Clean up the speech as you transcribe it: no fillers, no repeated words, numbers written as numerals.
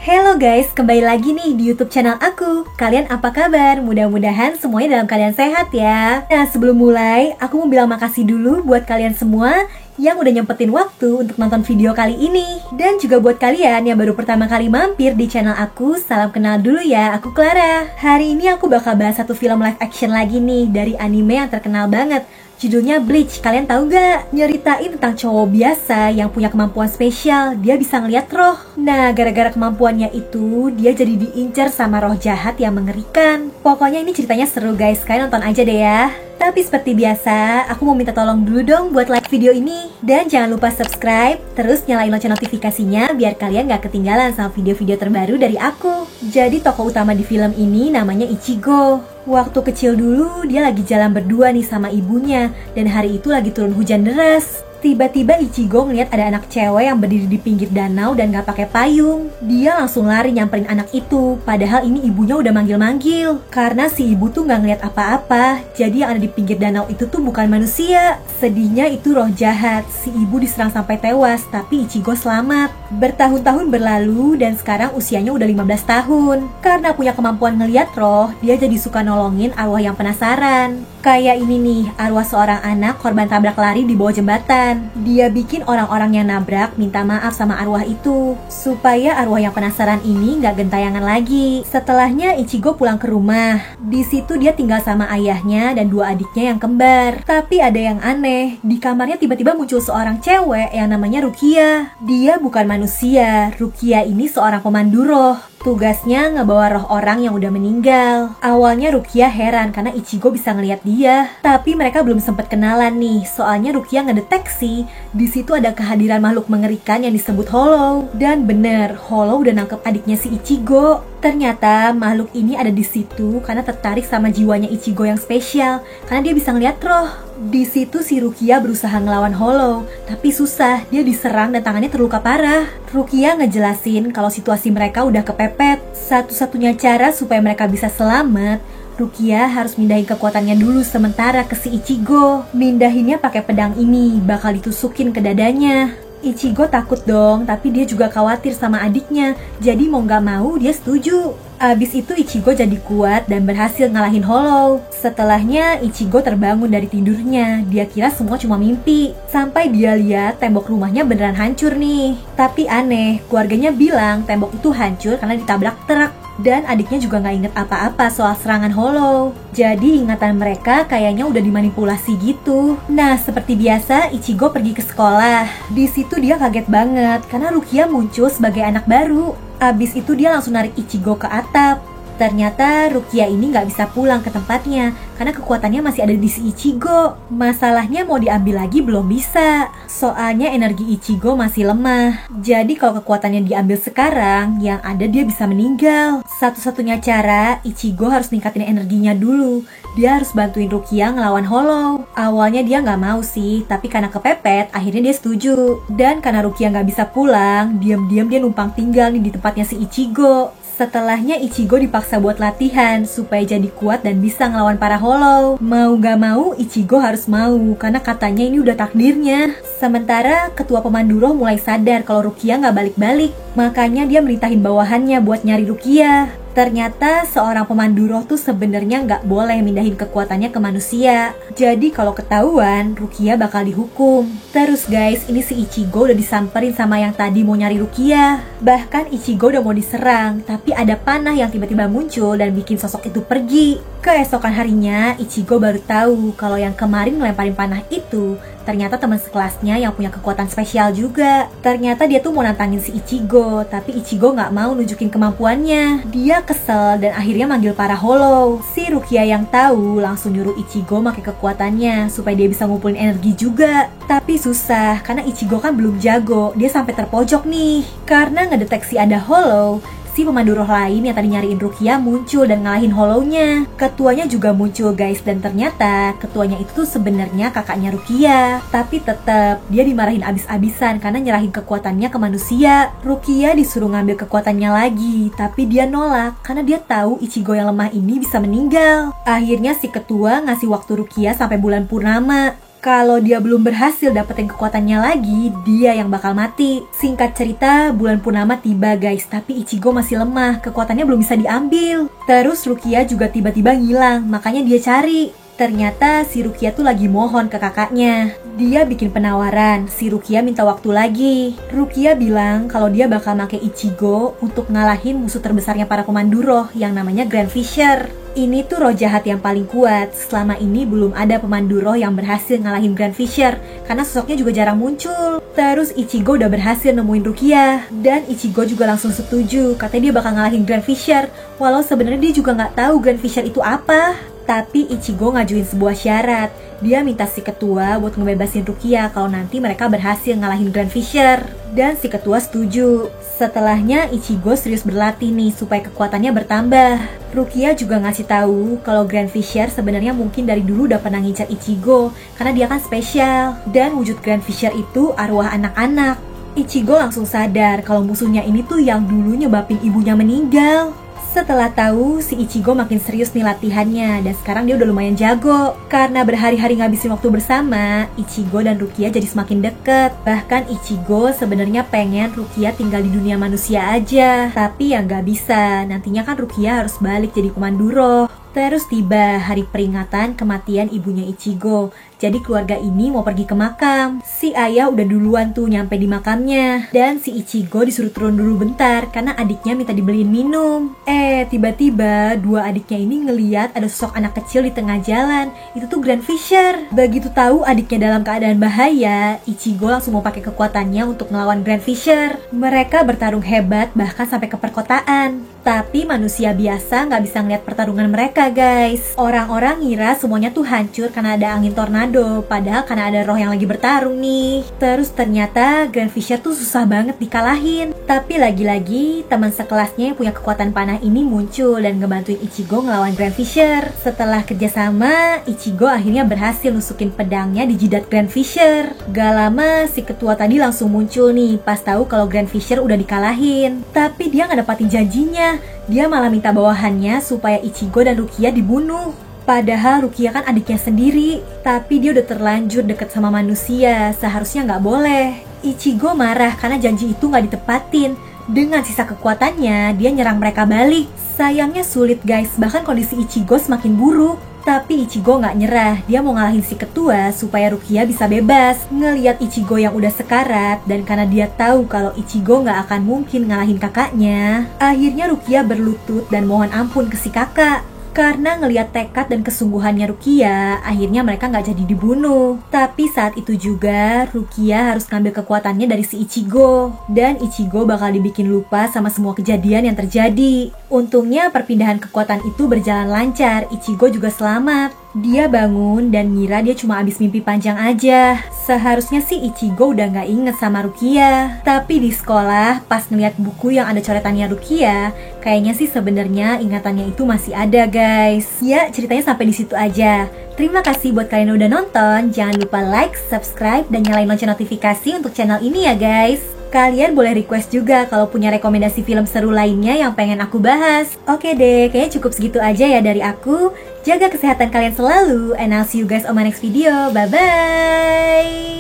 Hello guys, kembali lagi nih di YouTube channel aku. Kalian apa kabar? Mudah-mudahan semuanya dalam keadaan sehat ya. Nah, sebelum mulai, aku mau bilang makasih dulu buat kalian semua yang udah nyempetin waktu untuk nonton video kali ini. Dan juga buat kalian yang baru pertama kali mampir di channel aku, salam kenal dulu ya, aku Clara. Hari ini aku bakal bahas satu film live action lagi nih dari anime yang terkenal banget. Judulnya Bleach, kalian tahu gak? Nyeritain tentang cowok biasa yang punya kemampuan spesial, dia bisa ngeliat roh. Nah, gara-gara kemampuannya itu, dia jadi diincar sama roh jahat yang mengerikan. Pokoknya ini ceritanya seru guys, kalian nonton aja deh ya. Tapi seperti biasa, aku mau minta tolong dulu dong buat like video ini. Dan jangan lupa subscribe, terus nyalain lonceng notifikasinya biar kalian gak ketinggalan sama video-video terbaru dari aku. Jadi tokoh utama di film ini namanya Ichigo. Waktu kecil dulu, dia lagi jalan berdua nih sama ibunya. Dan hari itu lagi turun hujan deras. Tiba-tiba Ichigo ngeliat ada anak cewek yang berdiri di pinggir danau dan gak pakai payung. Dia langsung lari nyamperin anak itu, padahal ini ibunya udah manggil-manggil. Karena si ibu tuh gak ngeliat apa-apa, jadi yang ada di pinggir danau itu tuh bukan manusia. Sedihnya itu roh jahat, si ibu diserang sampai tewas, tapi Ichigo selamat. Bertahun-tahun berlalu dan sekarang usianya udah 15 tahun. Karena punya kemampuan ngeliat roh, dia jadi suka nolongin arwah yang penasaran. Kayak ini nih, arwah seorang anak korban tabrak lari di bawah jembatan. Dia bikin orang-orang yang nabrak minta maaf sama arwah itu, supaya arwah yang penasaran ini gak gentayangan lagi. Setelahnya Ichigo pulang ke rumah. Di situ dia tinggal sama ayahnya dan dua adiknya yang kembar. Tapi ada yang aneh, di kamarnya tiba-tiba muncul seorang cewek yang namanya Rukia. Dia bukan manusia, Rukia ini seorang pemandu roh. Tugasnya ngebawa roh orang yang udah meninggal. Awalnya Rukia heran karena Ichigo bisa ngeliat dia. Tapi mereka belum sempat kenalan nih, soalnya Rukia ngedeteksi di situ ada kehadiran makhluk mengerikan yang disebut Hollow. Dan bener, Hollow udah nangkep adiknya si Ichigo. Ternyata makhluk ini ada di situ karena tertarik sama jiwanya Ichigo yang spesial, karena dia bisa ngeliat roh. Di situ si Rukia berusaha ngelawan Hollow, tapi susah, dia diserang dan tangannya terluka parah. Rukia ngejelasin kalau situasi mereka udah kepepet. Satu-satunya cara supaya mereka bisa selamat, Rukia harus mindahin kekuatannya dulu sementara ke si Ichigo. Mindahinnya pakai pedang ini, bakal ditusukin ke dadanya. Ichigo takut dong, tapi dia juga khawatir sama adiknya. Jadi mau gak mau dia setuju. Abis itu Ichigo jadi kuat dan berhasil ngalahin Hollow. Setelahnya Ichigo terbangun dari tidurnya. Dia kira semua cuma mimpi. Sampai dia lihat tembok rumahnya beneran hancur nih. Tapi aneh, keluarganya bilang tembok itu hancur karena ditabrak truk. Dan adiknya juga gak inget apa-apa soal serangan Hollow. Jadi ingatan mereka kayaknya udah dimanipulasi gitu. Nah, seperti biasa Ichigo pergi ke sekolah. Di situ dia kaget banget karena Rukia muncul sebagai anak baru. Abis itu dia langsung narik Ichigo ke atap. Ternyata Rukia ini gak bisa pulang ke tempatnya karena kekuatannya masih ada di si Ichigo. Masalahnya mau diambil lagi belum bisa, soalnya energi Ichigo masih lemah. Jadi kalau kekuatannya diambil sekarang, yang ada dia bisa meninggal. Satu-satunya cara, Ichigo harus ningkatin energinya dulu. Dia harus bantuin Rukia ngelawan Hollow. Awalnya dia gak mau sih, tapi karena kepepet, akhirnya dia setuju. Dan karena Rukia gak bisa pulang, diam-diam dia numpang tinggal nih di tempatnya si Ichigo. Setelahnya Ichigo dipaksa buat latihan supaya jadi kuat dan bisa ngelawan para Hollow. Mau gak mau Ichigo harus mau karena katanya ini udah takdirnya. Sementara ketua pemandu roh mulai sadar kalau Rukia gak balik-balik. Makanya dia merintahin bawahannya buat nyari Rukia. Ternyata seorang pemandu roh tuh sebenarnya nggak boleh mindahin kekuatannya ke manusia. Jadi kalau ketahuan, Rukia bakal dihukum. Terus guys, ini si Ichigo udah disamperin sama yang tadi mau nyari Rukia. Bahkan Ichigo udah mau diserang, tapi ada panah yang tiba-tiba muncul dan bikin sosok itu pergi. Keesokan harinya, Ichigo baru tahu kalau yang kemarin ngelemparin panah itu ternyata teman sekelasnya yang punya kekuatan spesial juga. Ternyata dia tuh mau nantangin si Ichigo, tapi Ichigo nggak mau nunjukin kemampuannya. Dia kesel dan akhirnya manggil para Hollow. Si Rukia yang tahu langsung nyuruh Ichigo pakai kekuatannya supaya dia bisa ngumpulin energi juga. Tapi susah karena Ichigo kan belum jago. Dia sampai terpojok nih. Karena ngedeteksi ada Hollow, si pemandu roh lain yang tadi nyariin Rukia muncul dan ngalahin Hollow-nya. Ketuanya juga muncul guys, dan ternyata ketuanya itu tuh sebenarnya kakaknya Rukia. Tapi tetap dia dimarahin abis-abisan karena nyerahin kekuatannya ke manusia. Rukia disuruh ngambil kekuatannya lagi, tapi dia nolak karena dia tahu Ichigo yang lemah ini bisa meninggal. Akhirnya si ketua ngasih waktu Rukia sampai bulan purnama. Kalau dia belum berhasil dapetin kekuatannya lagi, dia yang bakal mati. Singkat cerita, bulan purnama tiba guys, tapi Ichigo masih lemah, kekuatannya belum bisa diambil. Terus Rukia juga tiba-tiba ngilang, makanya dia cari. Ternyata si Rukia tuh lagi mohon ke kakaknya. Dia bikin penawaran, si Rukia minta waktu lagi. Rukia bilang kalau dia bakal make Ichigo untuk ngalahin musuh terbesarnya para pemandu roh yang namanya Grand Fisher. Ini tuh roh jahat yang paling kuat. Selama ini belum ada pemandu roh yang berhasil ngalahin Grand Fisher, karena sosoknya juga jarang muncul. Terus Ichigo udah berhasil nemuin Rukia, dan Ichigo juga langsung setuju, katanya dia bakal ngalahin Grand Fisher. Walau sebenarnya dia juga nggak tahu Grand Fisher itu apa. Tapi Ichigo ngajuin sebuah syarat. Dia minta si ketua buat ngebebasin Rukia kalau nanti mereka berhasil ngalahin Grand Fisher. Dan si ketua setuju. Setelahnya Ichigo serius berlatih nih supaya kekuatannya bertambah. Rukia juga ngasih tahu kalau Grand Fisher sebenarnya mungkin dari dulu udah pernah ngincar Ichigo karena dia kan spesial. Dan wujud Grand Fisher itu arwah anak-anak. Ichigo langsung sadar kalau musuhnya ini tuh yang dulu nyebabin ibunya meninggal. Setelah tahu, si Ichigo makin serius nih latihannya dan sekarang dia udah lumayan jago. Karena berhari-hari ngabisin waktu bersama, Ichigo dan Rukia jadi semakin deket. Bahkan Ichigo sebenarnya pengen Rukia tinggal di dunia manusia aja, tapi ya nggak bisa. Nantinya kan Rukia harus balik jadi pemandu roh. Terus tiba hari peringatan kematian ibunya Ichigo. Jadi keluarga ini mau pergi ke makam. Si ayah udah duluan tuh nyampe di makamnya. Dan si Ichigo disuruh turun dulu bentar karena adiknya minta dibeliin minum. Tiba-tiba dua adiknya ini ngeliat ada sosok anak kecil di tengah jalan. Itu tuh Grand Fisher. Begitu tahu adiknya dalam keadaan bahaya, Ichigo langsung mau pakai kekuatannya untuk melawan Grand Fisher. Mereka bertarung hebat bahkan sampai ke perkotaan. Tapi manusia biasa nggak bisa ngeliat pertarungan mereka guys. Orang-orang ngira semuanya tuh hancur karena ada angin tornado, padahal karena ada roh yang lagi bertarung nih. Terus ternyata Grand Fisher tuh susah banget dikalahin. Tapi lagi-lagi teman sekelasnya yang punya kekuatan panah ini muncul dan ngebantuin Ichigo ngelawan Grand Fisher. Setelah kerjasama, Ichigo akhirnya berhasil nusukin pedangnya di jidat Grand Fisher. Gak lama si ketua tadi langsung muncul nih pas tahu kalau Grand Fisher udah dikalahin. Tapi dia nggak dapatin janjinya. Dia malah minta bawahannya supaya Ichigo dan Rukia dibunuh. Padahal Rukia kan adiknya sendiri. Tapi dia udah terlanjur deket sama manusia. Seharusnya nggak boleh. Ichigo marah karena janji itu nggak ditepatin. Dengan sisa kekuatannya, dia nyerang mereka balik. Sayangnya sulit guys, bahkan kondisi Ichigo semakin buruk. Tapi Ichigo nggak nyerah, dia mau ngalahin si ketua supaya Rukia bisa bebas. Ngeliat Ichigo yang udah sekarat, dan karena dia tahu kalau Ichigo nggak akan mungkin ngalahin kakaknya, akhirnya Rukia berlutut dan mohon ampun ke si kakak. Karena ngeliat tekad dan kesungguhannya Rukia, akhirnya mereka nggak jadi dibunuh. Tapi saat itu juga, Rukia harus ngambil kekuatannya dari si Ichigo. Dan Ichigo bakal dibikin lupa sama semua kejadian yang terjadi. Untungnya perpindahan kekuatan itu berjalan lancar, Ichigo juga selamat. Dia bangun dan ngira dia cuma abis mimpi panjang aja. Seharusnya sih Ichigo udah gak inget sama Rukia. Tapi di sekolah, pas ngeliat buku yang ada coretannya Rukia, kayaknya sih sebenarnya ingatannya itu masih ada guys. Ya, ceritanya sampai di situ aja. Terima kasih buat kalian yang udah nonton. Jangan lupa like, subscribe, dan nyalain lonceng notifikasi untuk channel ini ya guys. Kalian boleh request juga kalau punya rekomendasi film seru lainnya yang pengen aku bahas. Oke deh, kayaknya cukup segitu aja ya dari aku. Jaga kesehatan kalian selalu, and I'll see you guys on my next video. Bye-bye!